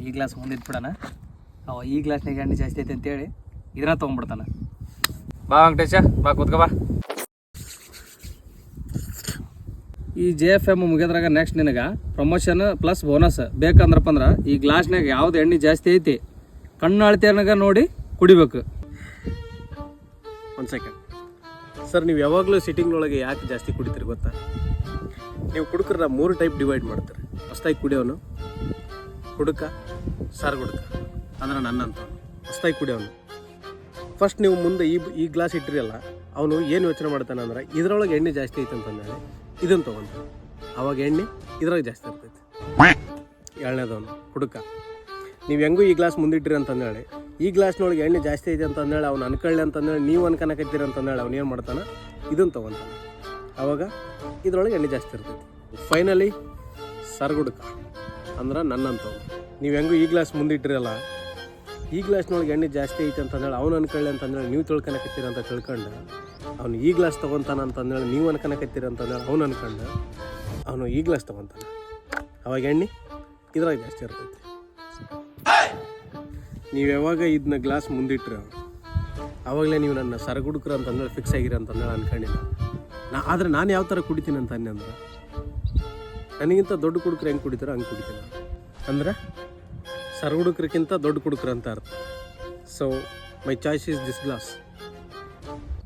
ಈ ಗ್ಲಾಸ್ ಮುಂದಿಟ್ಬಿಡೋಣ. ಅವ ಈ ಗ್ಲಾಸ್ನಾಗ ಎಣ್ಣೆ ಜಾಸ್ತಿ ಐತೆ ಅಂತೇಳಿ ಇದನ್ನ ತೊಗೊಂಡ್ಬಿಡ್ತಾನೆ. ಬಾ ವೆಂಕಟೇಶ, ಬಾ ಕೂತ್ಕೋ ಬಾ. ಈ JFM ಮುಗಿದ್ರಾಗ ನೆಕ್ಸ್ಟ್ ನಿನಗೆ ಪ್ರಮೋಷನ್ ಪ್ಲಸ್ ಬೋನಸ್ ಬೇಕಂದ್ರಪ್ಪ ಅಂದ್ರೆ ಈ ಗ್ಲಾಸ್ನಾಗ ಯಾವ್ದು ಎಣ್ಣೆ ಜಾಸ್ತಿ ಐತಿ ಕಣ್ಣು ಅಳತೆನಾಗ ನೋಡಿ ಕುಡಿಬೇಕು. ಒಂದು ಸೆಕೆಂಡ್ ಸರ್, ನೀವು ಯಾವಾಗಲೂ ಸಿಟ್ಟಿಂಗ್ನೊಳಗೆ ಯಾಕೆ ಜಾಸ್ತಿ ಕುಡಿತೀರಿ ಗೊತ್ತಾ? ನೀವು ಕುಡುಕರ 3 ಟೈಪ್ ಡಿವೈಡ್ ಮಾಡ್ತೀರಿ. ಹೊಸ್ದಾಗಿ ಕುಡಿಯೋನು, ಕುಡುಕ, ಸಾರು ಕುಡುಕ ಅಂದ್ರೆ ನನ್ನಂತ ಹೊಸ್ದಾಗಿ ಕುಡಿಯೋನು. ಫಸ್ಟ್ ನೀವು ಮುಂದೆ ಈ ಗ್ಲಾಸ್ ಇಟ್ಟಿರಲ್ಲ, ಅವನು ಏನು ಯೋಚನೆ ಮಾಡ್ತಾನೆ ಅಂದ್ರೆ ಇದರೊಳಗೆ ಎಣ್ಣೆ ಜಾಸ್ತಿ ಐತೆ ಅಂತಂದೇಳಿ ಇದನ್ನು ತೊಗೊಂಡು ಅವಾಗ ಎಣ್ಣೆ ಇದ್ರಾಗ ಜಾಸ್ತಿ ಇರ್ತೈತಿ. ಎರಡನೇದವನು ಕುಡುಕ, ನೀವು ಹೆಂಗೂ ಈ ಗ್ಲಾಸ್ ಮುಂದಿಟ್ಟಿರಿ ಅಂತಂದೇಳಿ ಈ ಗ್ಲಾಸ್ನೊಳಗೆ ಎಣ್ಣೆ ಜಾಸ್ತಿ ಐತೆ ಅಂತಂದೇಳಿ ಅವ್ನು ಅನ್ಕೊಳ್ಳಿ ಅಂತಂದೇಳಿ ನೀವು ಅನ್ಕೊಳಕತ್ತೀರಿ ಅಂತಂದೇಳಿ ಅವ್ನು ಏನು ಮಾಡ್ತಾನೆ, ಇದನ್ನು ತೊಗೊತಾನೆ. ಅವಾಗ ಇದ್ರೊಳಗೆ ಎಣ್ಣೆ ಜಾಸ್ತಿ ಇರ್ತೈತಿ. ಫೈನಲಿ ಸರ್ಗುಡ್ಕ ಅಂದ್ರೆ ನನ್ನಂಥವ್ನು. ನೀವು ಹೆಂಗೂ ಈ ಗ್ಲಾಸ್ ಮುಂದಿಟ್ಟಿರಲ್ಲ, ಈ ಗ್ಲಾಸ್ನೊಳಗೆ ಎಣ್ಣೆ ಜಾಸ್ತಿ ಐತೆ ಅಂತಂದೇಳಿ ಅವ್ನು ಅನ್ಕೊಳ್ಳಿ ಅಂತಂದೇಳಿ ನೀವು ತಿಳ್ಕೊಳಕತ್ತೀರಿ ಅಂತ ತಿಳ್ಕೊಂಡು ಅವನು ಈ ಗ್ಲಾಸ್ ತೊಗೊತಾನ ಅಂತಂದೇಳಿ ನೀವು ಅನ್ಕೊಳಕತ್ತೀರಿ ಅಂತಂದೇಳಿ ಅವ್ನು ಅನ್ಕೊಂಡು ಅವನು ಈ ಗ್ಲಾಸ್ ತೊಗೊತಾನೆ. ಅವಾಗ ಎಣ್ಣೆ ಇದ್ರಾಗ ಜಾಸ್ತಿ ಇರ್ತೈತಿ. ನೀವು ಯಾವಾಗ ಇದನ್ನ ಗ್ಲಾಸ್ ಮುಂದಿಟ್ರೆ ಆವಾಗಲೇ ನೀವು ನನ್ನ ಸರಗುಡುಕ್ರು ಅಂತಂದೇಳಿ ಫಿಕ್ಸ್ ಆಗಿರಿ ಅಂತಂದೇಳಿ ಅನ್ಕೊಂಡಿಲ್ಲ. ಆದರೆ ನಾನು ಯಾವ ಥರ ಕುಡಿತೀನಿ ಅಂತ ಅಂದ್ರೆ ನನಗಿಂತ ದೊಡ್ಡ ಕುಡುಕ್ರು ಹೆಂಗೆ ಕುಡಿತಾರೋ ಹಂಗೆ ಕುಡಿತೀನಿ. ಅಂದ್ರೆ ಸರಗುಡುಕ್ರಕ್ಕಿಂತ ದೊಡ್ಡ ಕುಡುಕ್ರು ಅಂತ ಅರ್ಥ. So my choice is this glass.